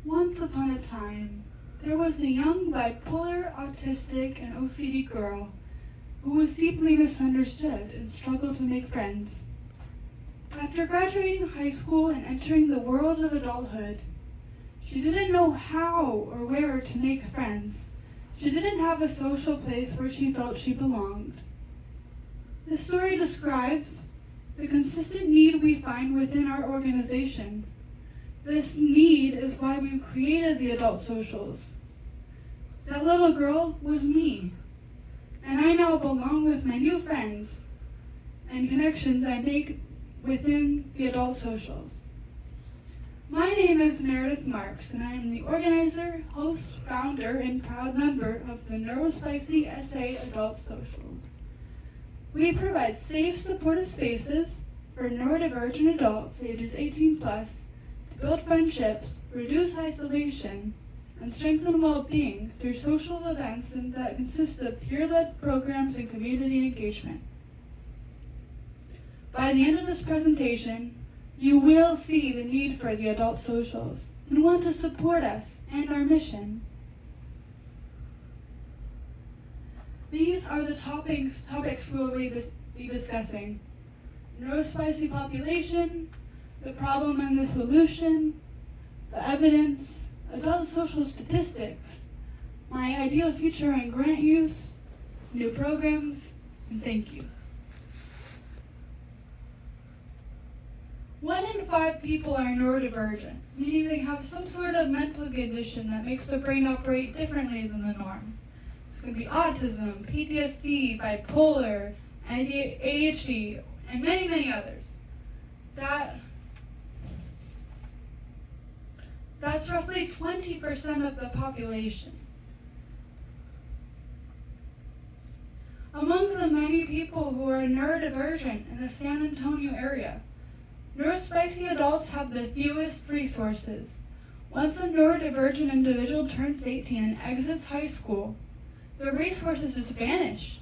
Once upon a time, there was a young bipolar, autistic, and OCD girl who was deeply misunderstood and struggled to make friends. After graduating high school and entering the world of adulthood, she didn't know how or where to make friends. She didn't have a social place where she felt she belonged. This story describes the consistent need we find within our organization. This need is why we created the adult socials. That little girl was me, and I now belong with my new friends and connections I make within the adult socials. My name is Meredith Marks, and I am the organizer, host, founder, and proud member of the Neurospicy SA Adult Socials. We provide safe, supportive spaces for neurodivergent adults ages 18 plus to build friendships, reduce isolation, and strengthen well-being through social events that consist of peer-led programs and community engagement. By the end of this presentation, you will see the need for the adult socials and want to support us and our mission. These are the topics we will be discussing: neurospicy population, the problem and the solution, the evidence, adult social statistics, my ideal future in grant use, new programs, and thank you. 1 in 5 people are neurodivergent, meaning they have some sort of mental condition that makes their brain operate differently than the norm. This can be autism, PTSD, bipolar, ADHD, and many, many others. That's roughly 20% of the population. Among the many people who are neurodivergent in the San Antonio area, neurospicy adults have the fewest resources. Once a neurodivergent individual turns 18 and exits high school, their resources just vanish.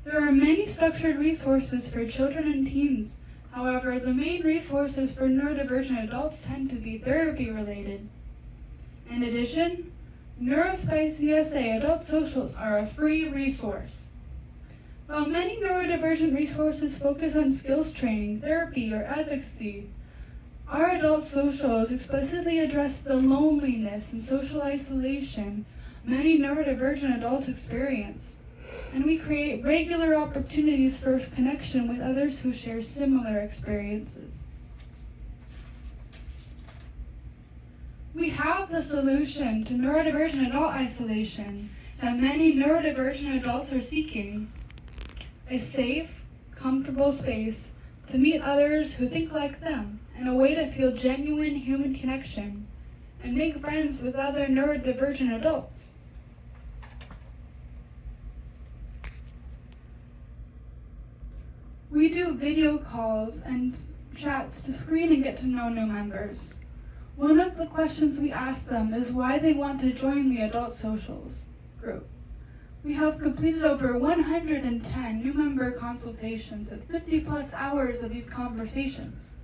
There are many structured resources for children and teens. However, the main resources for neurodivergent adults tend to be therapy related. In addition, Neurospicy SA Adult Socials are a free resource. While many neurodivergent resources focus on skills training, therapy, or advocacy, our adult socials explicitly address the loneliness and social isolation many neurodivergent adults experience, and we create regular opportunities for connection with others who share similar experiences. We have the solution to neurodivergent adult isolation that many neurodivergent adults are seeking: a safe, comfortable space to meet others who think like them, and a way to feel genuine human connection and make friends with other neurodivergent adults. We do video calls and chats to screen and get to know new members. One of the questions we ask them is why they want to join the Adult Socials group. We have completed over 110 new member consultations and 50 plus hours of these conversations.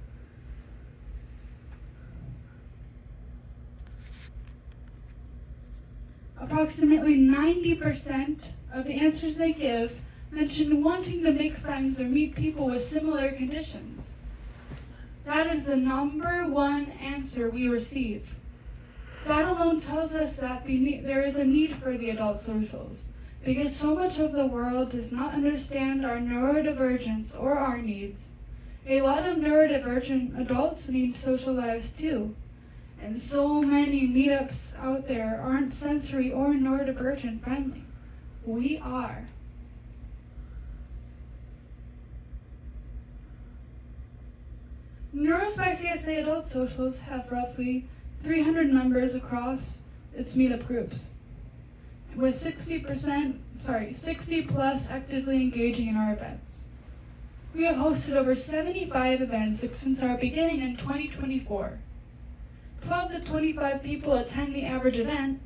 Approximately 90% of the answers they give mention wanting to make friends or meet people with similar conditions. That is the number one answer we receive. That alone tells us that there is a need for the adult socials, because so much of the world does not understand our neurodivergence or our needs. A lot of neurodivergent adults need social lives too, and so many meetups out there aren't sensory or neurodivergent friendly. We are. Neurospicy SA Adult Socials have roughly 300 members across its meetup groups, with 60 plus actively engaging in our events. We have hosted over 75 events since our beginning in 2024. 12 to 25 people attend the average event.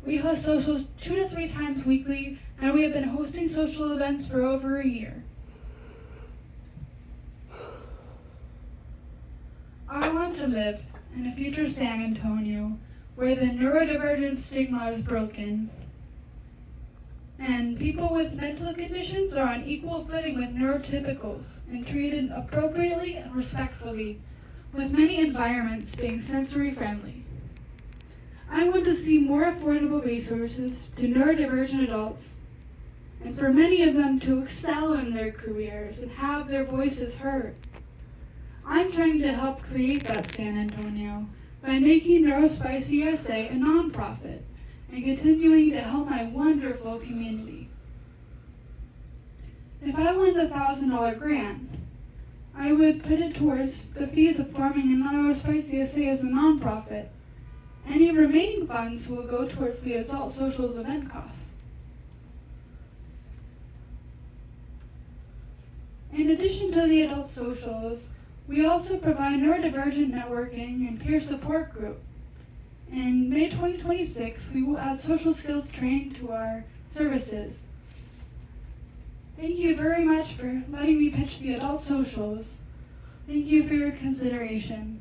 We host socials 2 to 3 times weekly, and we have been hosting social events for over a year. I want to live in a future San Antonio where the neurodivergent stigma is broken and people with mental conditions are on equal footing with neurotypicals and treated appropriately and respectfully, with many environments being sensory friendly. I want to see more affordable resources to neurodivergent adults and for many of them to excel in their careers and have their voices heard. I'm trying to help create that San Antonio by making Neurospicy USA a nonprofit and continuing to help my wonderful community. If I won the $1,000 grant, I would put it towards the fees of forming a Neurospicy USA as a nonprofit. Any remaining funds will go towards the Adult Socials event costs. In addition to the Adult Socials, we also provide neurodivergent networking and peer support group. In May 2026, we will add social skills training to our services. Thank you very much for letting me pitch the Adult Socials. Thank you for your consideration.